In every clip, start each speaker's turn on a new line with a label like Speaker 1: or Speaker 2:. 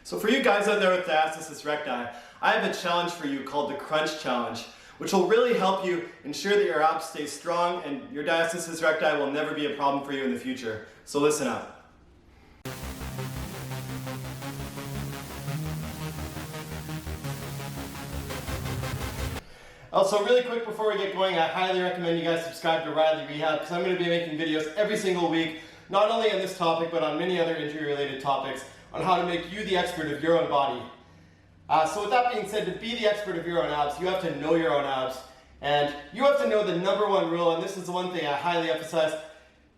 Speaker 1: So for you guys out there with diastasis recti, I have a challenge for you called the crunch challenge, which will really help you ensure that your abs stay strong and your diastasis recti will never be a problem for you in the future. So listen up. Also, really quick before we get going, I highly recommend you guys subscribe to Riley Rehab because I'm going to be making videos every single week, not only on this topic, but on many other injury-related topics on how to make you the expert of your own body. So with that being said, to be the expert of your own abs, you have to know your own abs. And you have to know the #1 rule, and this is the one thing I highly emphasize.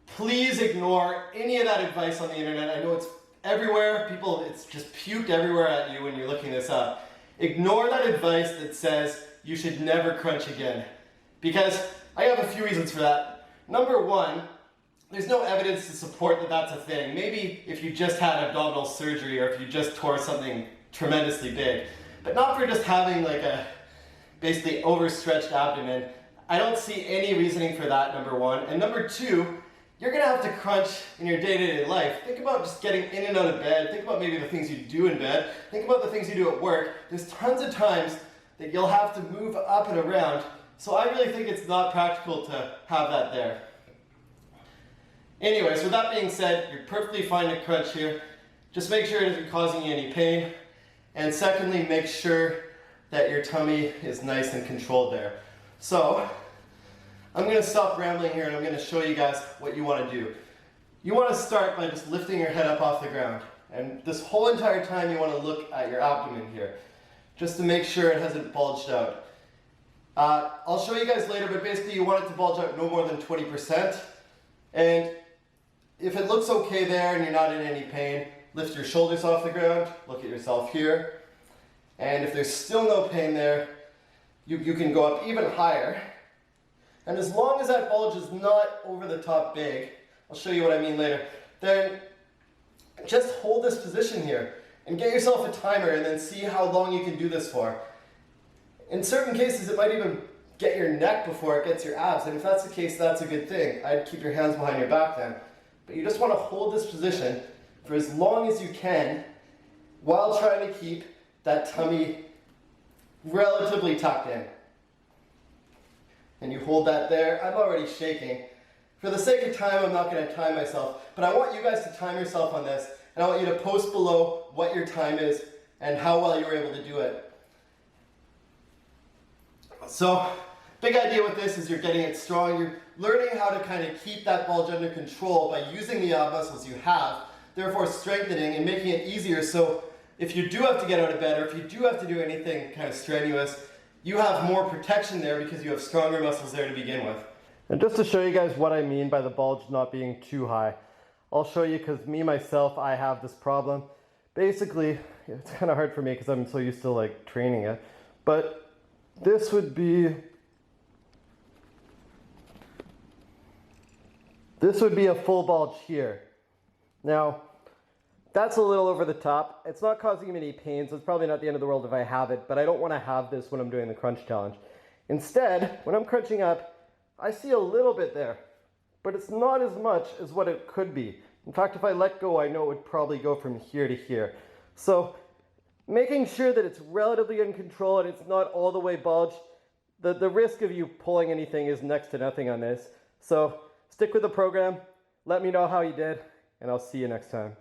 Speaker 1: Please ignore any of that advice on the internet. I know it's everywhere. It's just puked everywhere at you when you're looking this up. Ignore that advice that says you should never crunch again. Because I have a few reasons for that. #1, there's no evidence to support that that's a thing. Maybe if you just had abdominal surgery or if you just tore something tremendously big. But not for just having like a basically overstretched abdomen. I don't see any reasoning for that, #1. And #2, you're gonna have to crunch in your day-to-day life. Think about just getting in and out of bed. Think about maybe the things you do in bed. Think about the things you do at work. There's tons of times that you'll have to move up and around. So I really think it's not practical to have that there. Anyways, with that being said, you're perfectly fine to crunch here. Just make sure it isn't causing you any pain. And secondly, make sure that your tummy is nice and controlled there. So, I'm gonna stop rambling here and I'm gonna show you guys what you wanna do. You wanna start by just lifting your head up off the ground. And this whole entire time you wanna look at your abdomen here, just to make sure it hasn't bulged out. I'll show you guys later, but basically you want it to bulge out no more than 20%. And if it looks okay there and you're not in any pain, lift your shoulders off the ground, look at yourself here. And if there's still no pain there, you can go up even higher. And as long as that bulge is not over the top big, I'll show you what I mean later, then just hold this position here and get yourself a timer and then see how long you can do this for. In certain cases, it might even get your neck before it gets your abs. And if that's the case, that's a good thing. I'd keep your hands behind your back then. But you just want to hold this position for as long as you can while trying to keep that tummy relatively tucked in. And you hold that there. I'm already shaking. For the sake of time, I'm not going to time myself, but I want you guys to time yourself on this, and I want you to post below what your time is and how well you were able to do it. So, big idea with this is you're getting it strong. You're learning how to kind of keep that bulge under control by using the ab muscles you have, therefore strengthening and making it easier so if you do have to get out of bed or if you do have to do anything kind of strenuous, you have more protection there because you have stronger muscles there to begin with. And just to show you guys what I mean by the bulge not being too high, I'll show you because myself, I have this problem. Basically, it's kind of hard for me because I'm so used to like training it, but this would be a full bulge here. Now, that's a little over the top. It's not causing me any pain, so it's probably not the end of the world if I have it, but I don't want to have this when I'm doing the crunch challenge. Instead, when I'm crunching up, I see a little bit there, but it's not as much as what it could be. In fact, if I let go, I know it would probably go from here to here. So, making sure that it's relatively in control and it's not all the way bulged, the risk of you pulling anything is next to nothing on this. So, stick with the program, let me know how you did, and I'll see you next time.